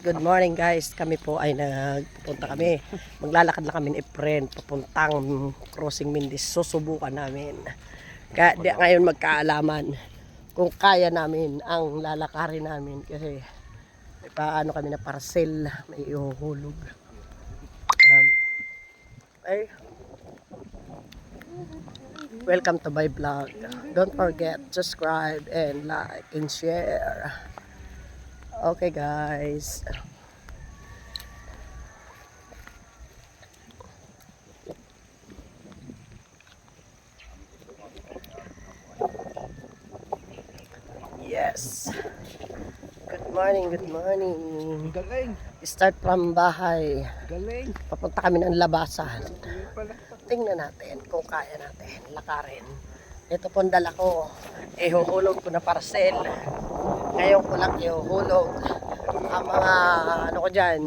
Good morning guys, kami po ay nagpupunta kami. Maglalakad lang kami ni Efren papuntang Crossing Mindis. Susubukan namin. Kaya ngayon magkaalaman kung kaya namin ang lalakarin namin kasi may paano kami na parcel, may ihuhulog. Ay. Welcome to my vlog. Don't forget to subscribe and like and share. Okay guys. Yes. Good morning, good morning. Galing. Start from bahay. Galing. Papunta kami ng labasan. Tingnan natin kung kaya natin lakarin. Ito pong dala ko. Ihuhulog ko na parcel. Ngayon ko lang ihuhulog ang mga ano ko dyan,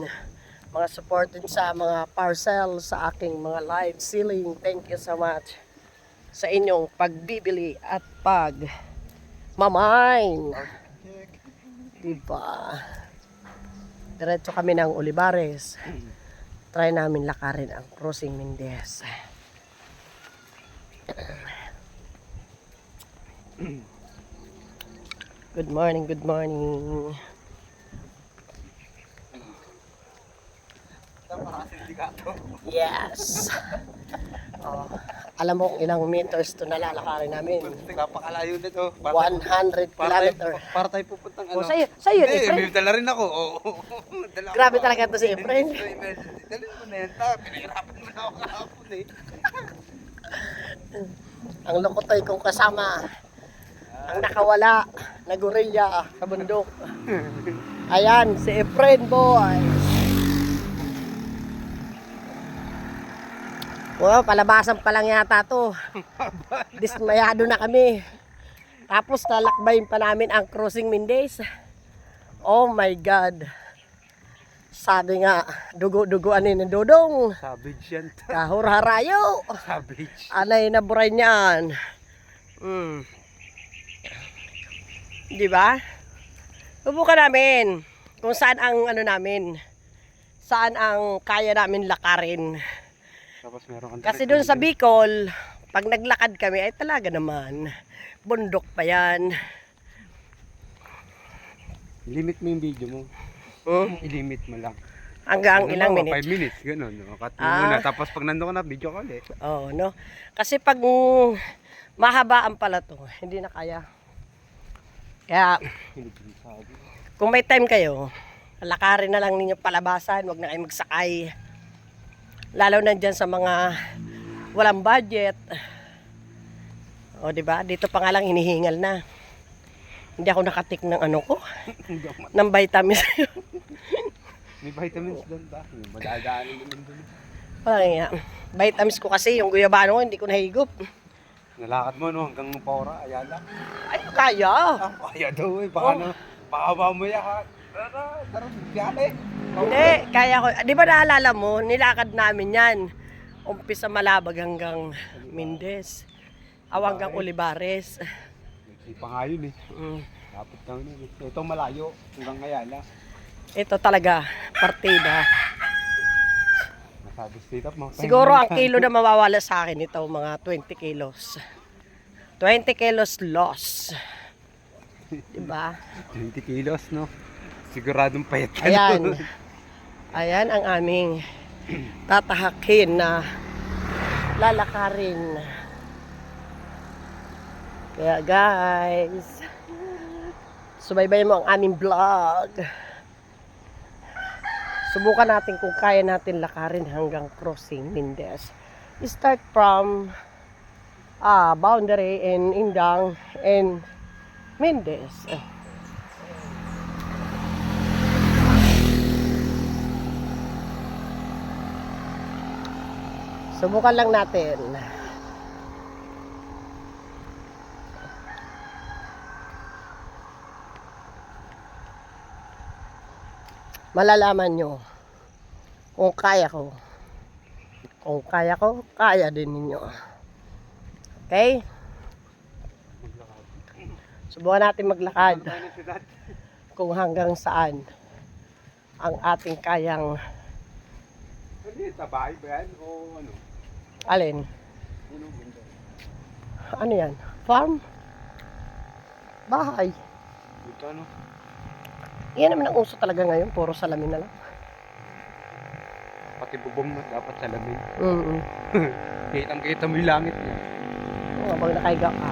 mga supported sa mga parcel sa aking mga live selling. Thank you so much sa inyong pagbibili at mamain. Diba? Diretso kami ng Olivares. Try namin lakarin ang Crossing Mindis. Good morning, good morning. Yes. Oh, alam mo ilang meters to nalalakarin namin? Napakalayo nito. 100 kilometer. Para tayo pupuntang ano. Oh, sa'yo Hindi, Efren. may dala rin ako. Grabe talaga to si Efren. Dali mo na yan. Pinahirapan mo na ako kahapon eh. Ang lukotoy kong kasama. Ang nakawala na gorilla sa bundok. Ayan, si Efren boy. Wow, palabasan pa lang yata to. Dismayado na kami. Tapos lalakbayin pa namin ang Crossing Mindis. Oh my God. Sabi nga, dugo-duguan ni Dodong. Savage yan. Kahurharayo. Savage. Alay na buray niyan. Di ba? Subukan namin kung saan ang ano namin. Saan ang kaya namin lakarin. Tapos meron kang Kasi doon sa Bicol, pag naglakad kami ay talaga naman bundok pa yan. Limit mo yung video mo. I-limit mo lang. Hanggang Ano ilang ba, minutes. 5 minutes, gano'n. No? Cut mo muna. Tapos pag nandun ka na, video ka ulit. Oh, no. Kasi pag mahabaan pala to, hindi na kaya. Kaya kung may time kayo, lakarin na lang ninyo palabasan, wag na kayo magsakay. Lalo na dyan sa mga walang budget. O, diba? Dito pa nga lang hinihingal na. Hindi ako nakatik ng ano ko. Ng vitamins. May vitamins doon ba? Madadaanin naman doon. Wala nga. Vitamins ko kasi, yung guyabano ko, hindi ko nahigop. Nalakad mo no, hanggang Paura, Ayala. Ay, kaya. Kaya daw eh. Baka na, baka mamaya ka. Tara, biyale. Hindi, kaya ko. Di ba naalala mo, nilakad namin yan. Umpisa Malabag hanggang Mindis. Hanggang Olivares. Nagsipa nga yun eh. Dapat kang yun. Ito malayo, hanggang Ayala. Ito talaga, partida. Nasabi straight up, Siguro ang kilo na mawawala sa akin ito, mga 20 kilos. 20 kilos loss. Diba? 20 kilos, no? Siguradong payat ka. Ayan. Ayan ang aming tatahakin na lalakarin. Kaya guys, subaybayan mo ang aming vlog. Subukan natin kung kaya natin lakarin hanggang Crossing Mindis. Start from boundary and Indang and Mindis. Subukan lang natin. Malalaman nyo kung kaya ko. Kung kaya ko, kaya din ninyo. Okay? Subukan natin maglakad kung hanggang saan ang ating kayang Ano yun, tabay ba yan? O ano? alin? Ano ganda? Ano yan? Farm? Bahay. Ito ano? Yan naman ang uso talaga ngayon. Puro salamin na lang. Pati bubong mo dapat salamin. Mm-mm. Kitang-kita mo yung langit niya. Oo, habang nakahiga ka.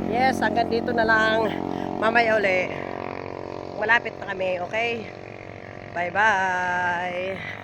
Yes, hanggang dito na lang. Mamaya uli. Malapit na kami, okay? Bye-bye!